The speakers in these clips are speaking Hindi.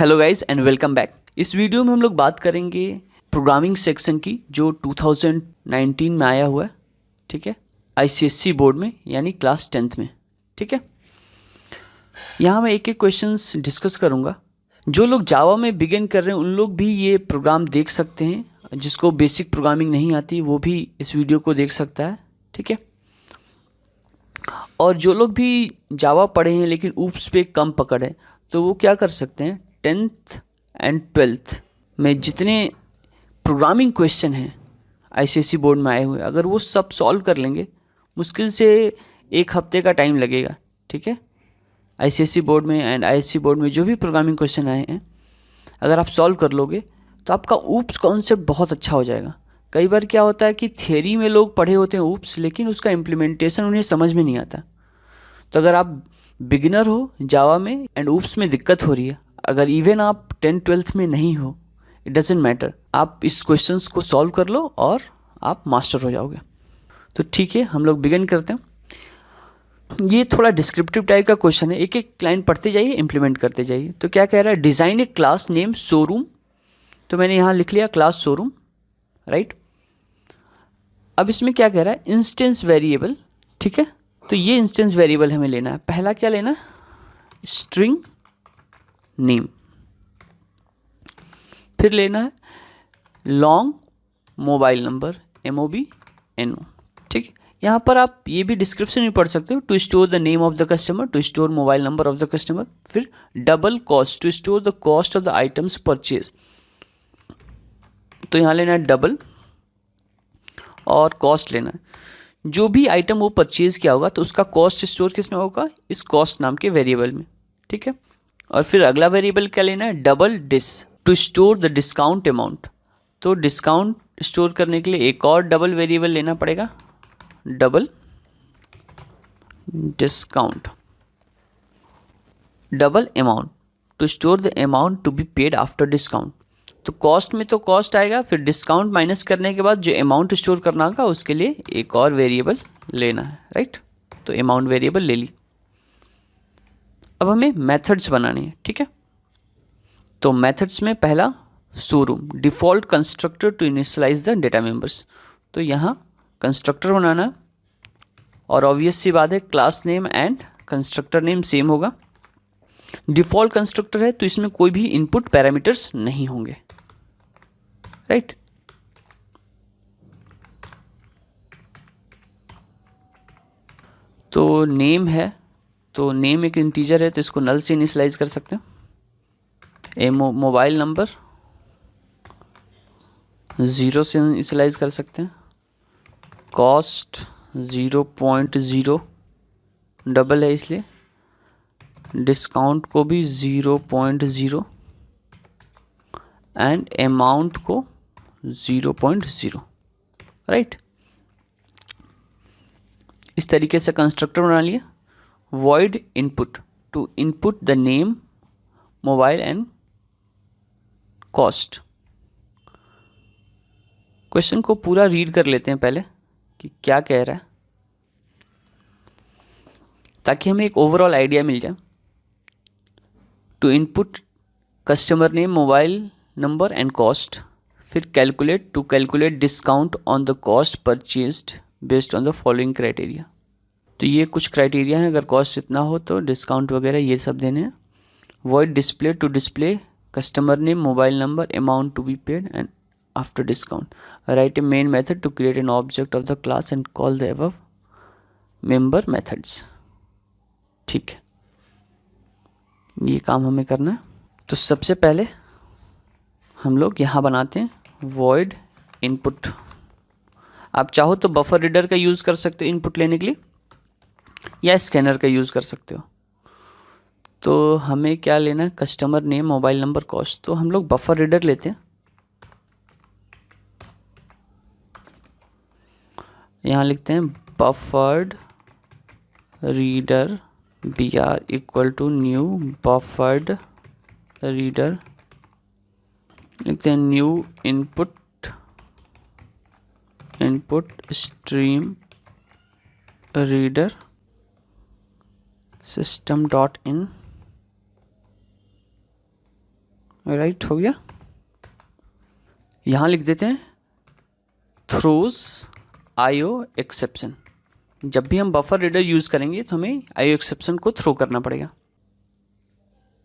Hello guys and welcome back. इस वीडियो में हम लोग बात करेंगे प्रोग्रामिंग सेक्शन की जो 2019 में आया हुआ है, ठीक है, आईसीएसई बोर्ड में यानी क्लास 10th में, ठीक है। यहाँ मैं एक एक क्वेश्चंस डिस्कस करूँगा। जो लोग जावा में बिगिन कर रहे हैं उन लोग भी ये प्रोग्राम देख सकते हैं, जिसको बेसिक प्रोग्रामिंग नहीं आती वो भी इस वीडियो को देख सकता है, ठीक है। और जो लोग भी जावा पढ़े हैं लेकिन ऊप्स पे कम पकड़ है तो वो क्या कर सकते हैं, 10th एंड 12th में जितने प्रोग्रामिंग क्वेश्चन हैं आईसीएसई बोर्ड में आए हुए, अगर वो सब सॉल्व कर लेंगे, मुश्किल से 1 हफ्ते का टाइम लगेगा, ठीक है। आईसीएसई बोर्ड में एंड आईएससी बोर्ड में जो भी प्रोग्रामिंग क्वेश्चन आए हैं, अगर आप सॉल्व कर लोगे तो आपका ऊप्स कॉन्सेप्ट बहुत अच्छा हो जाएगा। कई बार क्या होता है कि थियरी में लोग पढ़े होते हैं ऊप्स, लेकिन उसका इम्प्लीमेंटेशन उन्हें समझ में नहीं आता। तो अगर आप बिगिनर हो जावा में एंड ऊप्स में दिक्कत हो रही है, अगर इवन आप 10th-12th में नहीं हो, इट डजेंट मैटर, आप इस क्वेश्चंस को सॉल्व कर लो और आप मास्टर हो जाओगे। तो ठीक है, हम लोग बिगिन करते हैं। ये थोड़ा डिस्क्रिप्टिव टाइप का क्वेश्चन है, एक एक लाइन पढ़ते जाइए, इंप्लीमेंट करते जाइए। तो क्या कह रहा है, डिज़ाइन ए क्लास नेम शोरूम। तो मैंने यहाँ लिख लिया क्लास शोरूम, राइट। अब इसमें क्या कह रहा है, इंस्टेंस वेरिएबल, ठीक है। तो ये इंस्टेंस वेरिएबल हमें लेना है। पहला क्या लेना है, स्ट्रिंग नेम। फिर लेना है लॉन्ग मोबाइल नंबर, MOBNO, ठीक है। यहाँ पर आप ये भी डिस्क्रिप्शन में पढ़ सकते हो, to store the name of the customer, to store mobile number of the customer. फिर double cost, to store the cost of the items purchase. तो यहाँ लेना है डबल और कॉस्ट लेना है। जो भी आइटम वो परचेज किया होगा तो उसका कॉस्ट स्टोर किस में होगा, इस कॉस्ट नाम के वेरिएबल में, ठीक है। और फिर अगला वेरिएबल क्या लेना है, double dis, to store the discount amount. तो डिस्काउंट स्टोर करने के लिए एक और डबल वेरिएबल लेना पड़ेगा, double discount. Double amount, to store the amount to be paid after discount. तो कॉस्ट में तो कॉस्ट आएगा, फिर डिस्काउंट माइनस करने के बाद जो अमाउंट स्टोर करना होगा उसके लिए एक और वेरिएबल लेना है, राइट। तो अमाउंट वेरिएबल ले ली। अब हमें मेथड्स बनाने हैं, ठीक है। तो मेथड्स में पहला showroom, default constructor to initialise the data members. तो यहाँ कंस्ट्रक्टर बनाना है और ऑब्वियस सी बात है class name and constructor name same होगा। डिफ़ॉल्ट कंस्ट्रक्टर है तो इसमें कोई भी इनपुट पैरामीटर्स नहीं होंगे, राइट। तो नेम है, तो नेम एक इंटीजर है तो इसको नल से इनिशियलाइज कर सकते हैं। मोबाइल नंबर 0 से इनिशियलाइज कर सकते हैं। कॉस्ट 0.0 डबल है इसलिए। डिस्काउंट को भी 0.0 एंड अमाउंट को 0.0, राइट। इस तरीके से कंस्ट्रक्टर बना लिया। void input to input the name, mobile and cost। Question को पूरा रीड कर लेते हैं पहले कि क्या कह रहा है, ताकि हमें एक ओवरऑल आइडिया मिल जाए। To input customer name, mobile number and cost. फिर calculate, to calculate discount on the cost purchased based on the following criteria. तो ये कुछ क्राइटेरिया हैं, अगर कॉस्ट इतना हो तो डिस्काउंट वगैरह ये सब देने हैं। Void display, to display customer name, mobile number, amount to be paid and after discount. Write a main method to create an object of the class and call the above member methods, ठीक है। ये काम हमें करना है। तो सबसे पहले हम लोग यहाँ बनाते हैं वॉइड इनपुट। आप चाहो तो बफर रीडर का यूज़ कर सकते हो इनपुट लेने के लिए, या स्कैनर का यूज़ कर सकते हो। तो हमें क्या लेना है, customer name, mobile number, cost. तो हम लोग बफर रीडर लेते हैं। यहाँ लिखते हैं buffered reader, BR equal to new buffered reader. लिखते हैं new input stream reader system.in right, हो गया। यहाँ लिख देते हैं थ्रोज आईओ एक्सेप्शन। जब भी हम बफर रीडर यूज़ करेंगे तो हमें आईओ एक्सेप्शन को थ्रो करना पड़ेगा।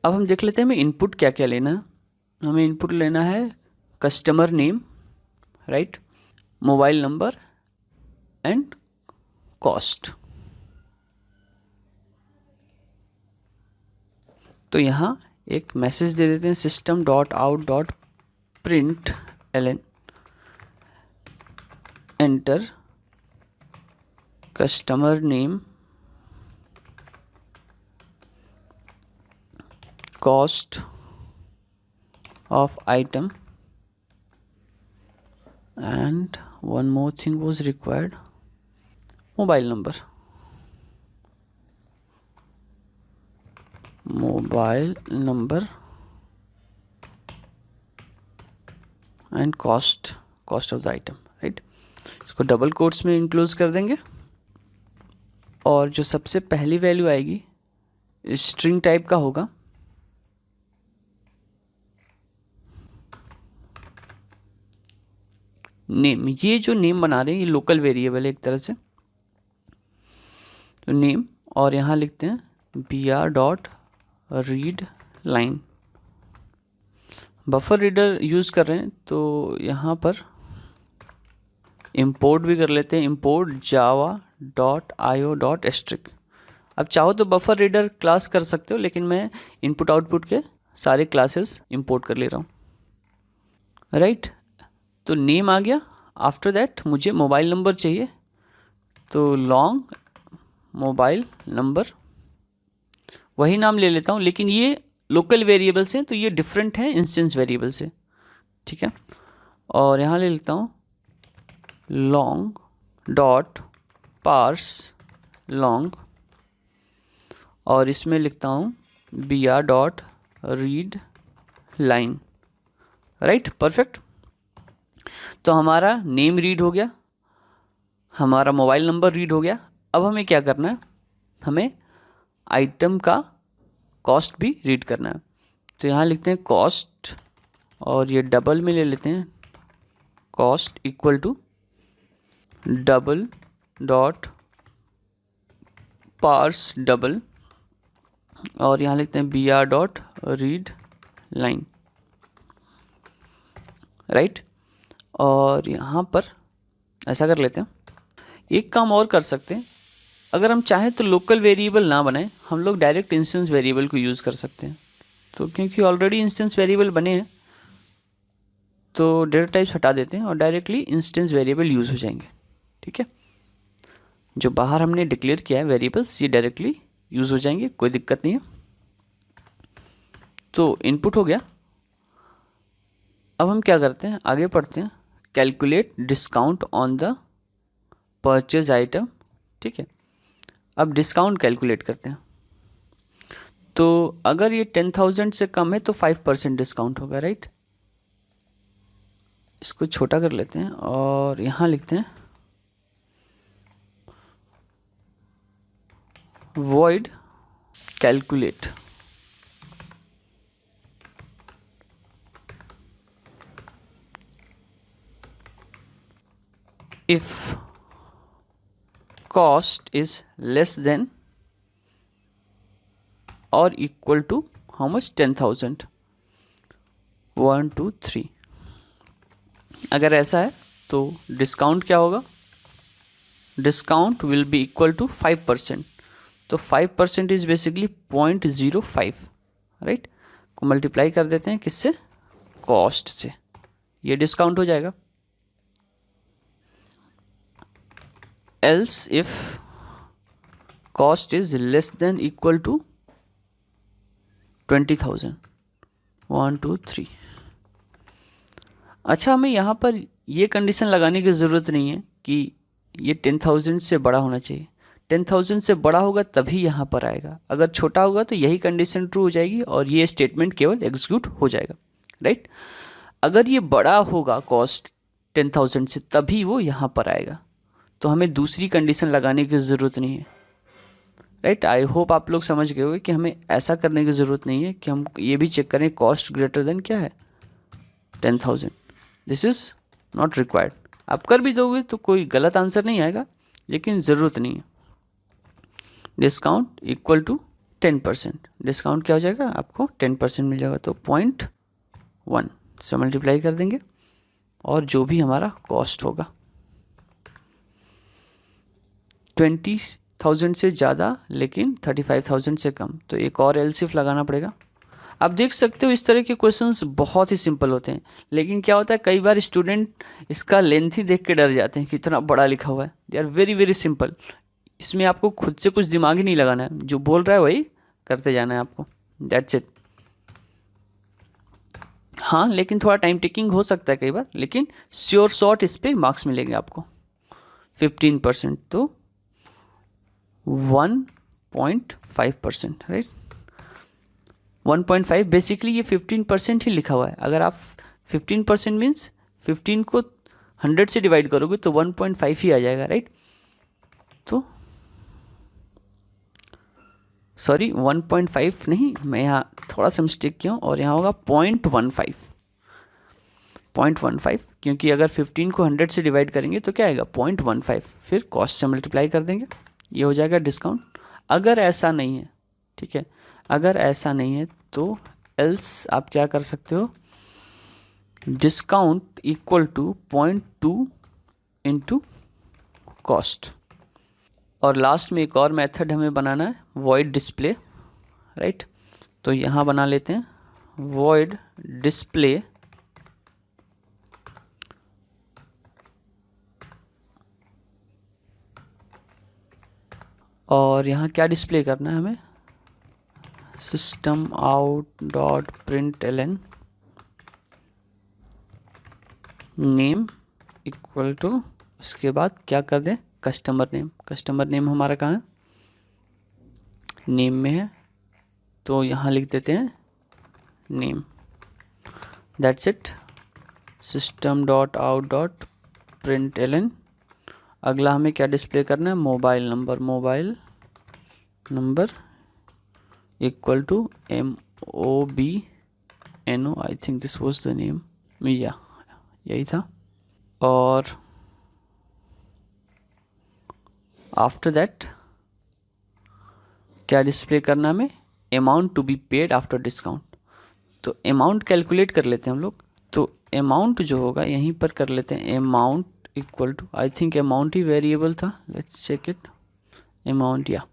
अब हम देख लेते हैं हमें इनपुट क्या क्या लेना है। हमें इनपुट लेना है customer name, right, mobile number and cost. तो यहाँ एक मैसेज दे देते हैं system.out.println enter customer name, cost of item, and one more thing was required, mobile number and cost of the item, right। इसको डबल कोट्स में इंक्लोज कर देंगे। और जो सबसे पहली वैल्यू आएगी स्ट्रिंग टाइप का होगा, नेम। ये जो नेम बना रहे हैं ये लोकल वेरिएबल है एक तरह से, तो नेम, और यहाँ लिखते हैं br.readline। बफर रीडर यूज़ कर रहे हैं तो यहाँ पर इंपोर्ट भी कर लेते हैं, इंपोर्ट java.io.strict। अब चाहो तो बफर रीडर क्लास कर सकते हो, लेकिन मैं इनपुट आउटपुट के सारे क्लासेस इंपोर्ट कर ले रहा हूँ, राइट। तो नेम आ गया। आफ्टर दैट मुझे मोबाइल नंबर चाहिए, तो लॉन्ग मोबाइल नंबर, वही नाम ले लेता हूँ, लेकिन ये लोकल वेरिएबल से, तो ये डिफरेंट है इंस्टेंस वेरिएबल से, ठीक है। और यहाँ ले लेता हूँ लॉन्ग डॉट पार्स लॉन्ग, और इसमें लिखता हूँ br.read line, राइट, परफेक्ट। तो हमारा नेम रीड हो गया, हमारा मोबाइल नंबर रीड हो गया। अब हमें क्या करना है, हमें आइटम का कॉस्ट भी रीड करना है। तो यहाँ लिखते हैं कॉस्ट, और ये डबल में ले लेते हैं, cost equal to double dot parse double, और यहाँ लिखते हैं br.read line, राइट। और यहाँ पर ऐसा कर लेते हैं, एक काम और कर सकते हैं, अगर हम चाहें तो लोकल वेरिएबल ना बनाएं, हम लोग डायरेक्ट इंस्टेंस वेरिएबल को यूज़ कर सकते हैं। तो क्योंकि ऑलरेडी इंस्टेंस वेरिएबल बने हैं तो डेटा टाइप्स हटा देते हैं और डायरेक्टली इंस्टेंस वेरिएबल यूज़ हो जाएंगे, ठीक है। जो बाहर हमने डिक्लेयर किया है वेरिएबल्स, ये डायरेक्टली यूज़ हो जाएंगे, कोई दिक्कत नहीं है। तो इनपुट हो गया। अब हम क्या करते हैं, आगे पढ़ते हैं, calculate discount on the purchase item, ठीक है। अब डिस्काउंट कैलकुलेट करते हैं। तो अगर ये 10,000 से कम है तो 5% डिस्काउंट होगा, राइट। इसको छोटा कर लेते हैं और यहाँ लिखते हैं void calculate, if cost is less than or equal to how much, 10,000, 1 2 3। अगर ऐसा है तो डिस्काउंट क्या होगा, discount will be equal to 5%। तो 5% इज बेसिकली 0.05, राइट, को मल्टीप्लाई कर देते हैं किससे, कॉस्ट से, ये डिस्काउंट हो जाएगा। Else if cost is less than equal to 20,000, 1 2 3। अच्छा, हमें यहाँ पर ये कंडीशन लगाने की ज़रूरत नहीं है कि ये 10,000 से बड़ा होना चाहिए। 10,000 से बड़ा होगा तभी यहाँ पर आएगा, अगर छोटा होगा तो यही कंडीशन ट्रू हो जाएगी और ये स्टेटमेंट केवल एग्जीक्यूट हो जाएगा, राइट। अगर ये बड़ा होगा कॉस्ट 10,000 से तभी वो यहाँ पर आएगा, तो हमें दूसरी कंडीशन लगाने की ज़रूरत नहीं है, राइट। आई होप आप लोग समझ गए होंगे कि हमें ऐसा करने की ज़रूरत नहीं है कि हम ये भी चेक करें कॉस्ट ग्रेटर देन क्या है 10,000। This is not required. आप कर भी दोगे तो कोई गलत आंसर नहीं आएगा, लेकिन ज़रूरत नहीं है। डिस्काउंट इक्वल टू 10%, डिस्काउंट क्या हो जाएगा आपको 10% मिल जाएगा, तो 0.1 से मल्टीप्लाई कर देंगे और जो भी हमारा कॉस्ट होगा 20,000 से ज़्यादा लेकिन 35,000 से कम, तो एक और एलसीएफ लगाना पड़ेगा। आप देख सकते हो इस तरह के क्वेश्चंस बहुत ही सिंपल होते हैं, लेकिन क्या होता है कई बार स्टूडेंट इसका लेंथ ही देख के डर जाते हैं कि इतना बड़ा लिखा हुआ है। They are very very simple. इसमें आपको खुद से कुछ दिमाग ही नहीं लगाना है, जो बोल रहा है वही करते जाना है आपको, दैट्स इट। हाँ, लेकिन थोड़ा टाइम टेकिंग हो सकता है कई बार, लेकिन श्योर शॉर्ट इस पर मार्क्स मिलेंगे आपको 15%, तो 1.5%, राइट। 1.5 बेसिकली ये 15% ही लिखा हुआ है। अगर आप 15% मीन्स 15 को 100 से डिवाइड करोगे तो 1.5 ही आ जाएगा, राइट। तो सॉरी 1.5 नहीं, मैं यहाँ थोड़ा सा मिस्टेक किया हूँ और यहाँ होगा 0.15, क्योंकि अगर 15 को 100 से डिवाइड करेंगे तो क्या आएगा 0.15, फिर कॉस्ट से मल्टीप्लाई कर देंगे, ये हो जाएगा डिस्काउंट। अगर ऐसा नहीं है, ठीक है, अगर ऐसा नहीं है तो एल्स आप क्या कर सकते हो, discount equal to 0.2 into cost. और लास्ट में एक और मेथड हमें बनाना है, वॉइड डिस्प्ले, राइट। तो यहाँ बना लेते हैं वॉइड डिस्प्ले और यहाँ क्या डिस्प्ले करना है हमें, system out dot println name equal to, इसके बाद क्या कर दें कस्टमर नेम। कस्टमर नेम हमारा कहाँ है, नेम में है, तो यहाँ लिख देते हैं name, that's it. System dot out dot println। अगला हमें क्या डिस्प्ले करना है, mobile number equal to MOBNO, I think this was the name, या यही था। और आफ्टर दैट क्या डिस्प्ले करना हमें, amount to be paid after discount. तो अमाउंट कैलकुलेट कर लेते हैं हम लोग, तो अमाउंट जो होगा यहीं पर कर लेते हैं, amount equal to, I think amount ही वेरिएबल था, लेट्स चेक इट, अमाउंट, या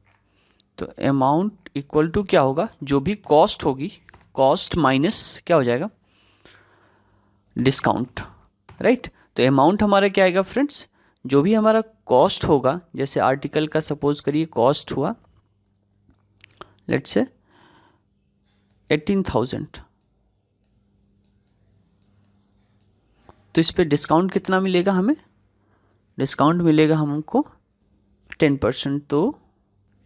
तो अमाउंट इक्वल टू क्या होगा, जो भी कॉस्ट होगी, कॉस्ट माइनस क्या हो जाएगा डिस्काउंट, राइट। तो अमाउंट हमारा क्या आएगा फ्रेंड्स, जो भी हमारा कॉस्ट होगा, जैसे आर्टिकल का सपोज करिए कॉस्ट हुआ लेट्स से 18,000, तो इस पे डिस्काउंट कितना मिलेगा हमें, डिस्काउंट मिलेगा हमको 10%, तो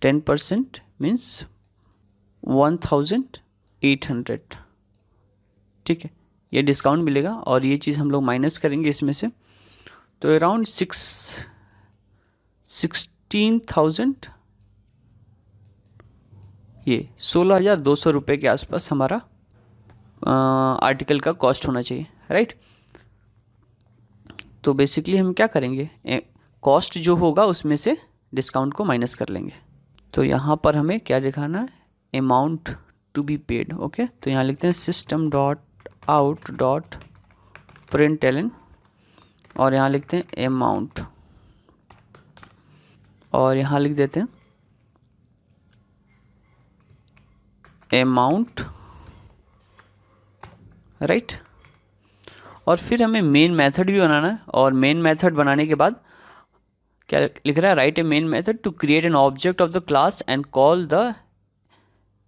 10% मीन्स 1,800, ठीक है, ये डिस्काउंट मिलेगा। और ये चीज़ हम लोग माइनस करेंगे इसमें से, तो अराउंड 16,000, ये 16,200 रुपये के आसपास हमारा आर्टिकल का कॉस्ट होना चाहिए, राइट। तो बेसिकली हम क्या करेंगे, कॉस्ट जो होगा उसमें से डिस्काउंट को माइनस कर लेंगे। तो यहाँ पर हमें क्या दिखाना है, amount to be paid, okay. तो यहाँ लिखते हैं system dot out dot println और यहाँ लिखते हैं अमाउंट और यहाँ लिख देते हैं अमाउंट, राइट। और फिर हमें मेन मेथड भी बनाना है, और मेन मेथड बनाने के बाद क्या लिख रहा है, write a main method to create an object of the class and call the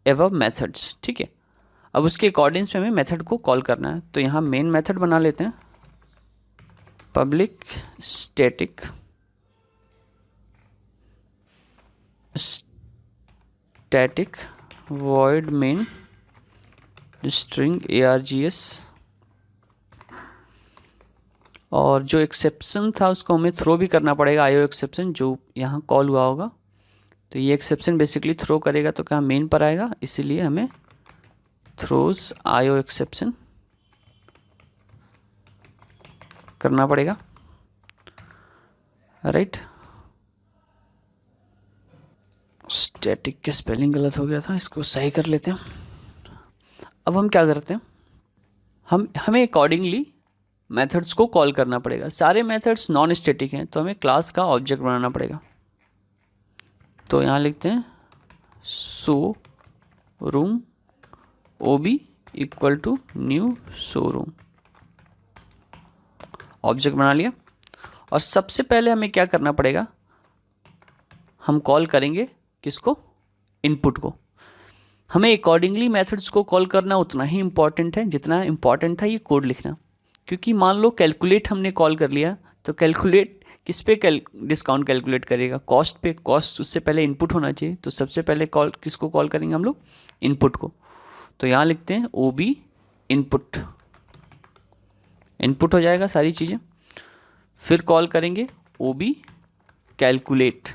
above methods, ठीक है। अब उसके अकॉर्डिंग्स में हमें मेथड को कॉल करना है, तो यहाँ मेन मेथड बना लेते हैं, public static void main string args, और जो एक्सेप्शन था उसको हमें थ्रो भी करना पड़ेगा, आईओ एक्सेप्शन जो यहाँ कॉल हुआ होगा, तो ये एक्सेप्शन बेसिकली थ्रो करेगा तो क्या मेन पर आएगा, इसीलिए हमें थ्रोज आईओ एक्सेप्शन करना पड़ेगा, राइट। स्टैटिक के स्पेलिंग गलत हो गया था, इसको सही कर लेते हैं। अब हम क्या करते हैं, हमें अकॉर्डिंगली मेथड्स को कॉल करना पड़ेगा। सारे मेथड्स नॉन स्टैटिक हैं तो हमें क्लास का ऑब्जेक्ट बनाना पड़ेगा। तो यहाँ लिखते हैं show room O B equal to new showroom, object बना लिया। और सबसे पहले हमें क्या करना पड़ेगा, हम कॉल करेंगे किसको, इनपुट को। हमें अकॉर्डिंगली मेथड्स को कॉल करना उतना ही इम्पॉर्टेंट है जितना इम्पॉर्टेंट था ये कोड लिखना। क्योंकि मान लो कैलकुलेट हमने कॉल कर लिया, तो कैलकुलेट किस पे डिस्काउंट कैलकुलेट करेगा, कॉस्ट पे। कॉस्ट उससे पहले इनपुट होना चाहिए, तो सबसे पहले कॉल किसको कॉल करेंगे हम लोग, इनपुट को। तो यहाँ लिखते हैं ओ बी इनपुट, इनपुट हो जाएगा सारी चीज़ें। फिर कॉल करेंगे ओ बी कैलकुलेट,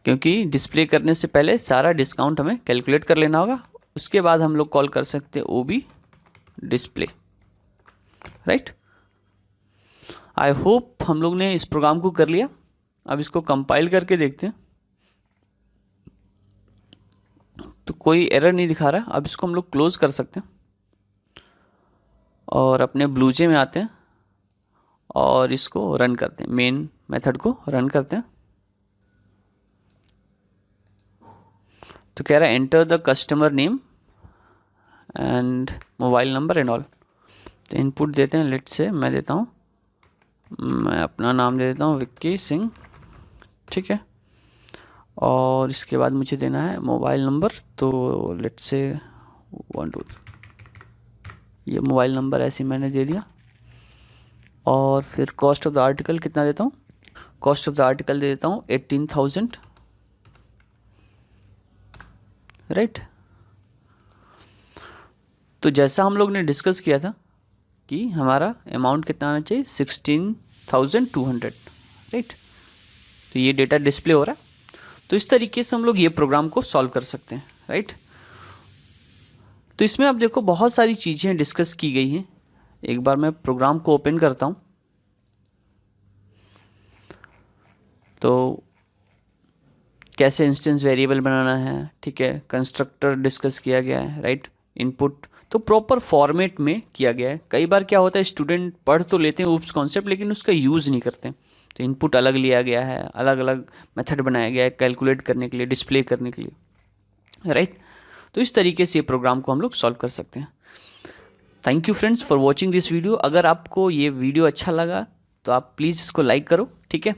क्योंकि डिस्प्ले करने से पहले सारा डिस्काउंट हमें कैलकुलेट कर लेना होगा। उसके बाद हम लोग कॉल कर सकते हैं O B display, right. I hope हम लोग ने इस प्रोग्राम को कर लिया। अब इसको कंपाइल करके देखते हैं, तो कोई एरर नहीं दिखा रहा। अब इसको हम लोग क्लोज कर सकते हैं और अपने ब्लूजे में आते हैं और इसको रन करते हैं, मेन मेथड को रन करते हैं। तो कह रहा है enter the customer name and mobile number and all. तो इनपुट देते हैं, लेट से मैं देता हूँ, मैं अपना नाम दे देता हूँ विक्की सिंह, ठीक है। और इसके बाद मुझे देना है मोबाइल नंबर, तो लेट से 1 2 ये मोबाइल नंबर ऐसे मैंने दे दिया। और फिर कॉस्ट ऑफ द आर्टिकल कितना देता हूँ, कॉस्ट ऑफ द आर्टिकल दे देता हूँ 18,000, राइट। तो जैसा हम लोग ने डिस्कस किया था कि हमारा अमाउंट कितना आना चाहिए, 16,200, राइट। तो ये डेटा डिस्प्ले हो रहा है। तो इस तरीके से हम लोग ये प्रोग्राम को सॉल्व कर सकते हैं, राइट। तो इसमें आप देखो बहुत सारी चीज़ें डिस्कस की गई हैं। एक बार मैं प्रोग्राम को ओपन करता हूँ, तो कैसे इंस्टेंस वेरिएबल बनाना है, ठीक है, कंस्ट्रक्टर डिस्कस किया गया है, राइट। इनपुट तो प्रॉपर फॉर्मेट में किया गया है। कई बार क्या होता है, स्टूडेंट पढ़ तो लेते हैं ऊप्स कॉन्सेप्ट लेकिन उसका यूज़ नहीं करते। तो इनपुट अलग लिया गया है, अलग अलग मेथड बनाया गया है कैलकुलेट करने के लिए, डिस्प्ले करने के लिए, राइट। तो इस तरीके से ये प्रोग्राम को हम लोग सॉल्व कर सकते हैं। Thank you friends for watching this video. अगर आपको ये वीडियो अच्छा लगा तो आप प्लीज़ इसको लाइक करो, ठीक है।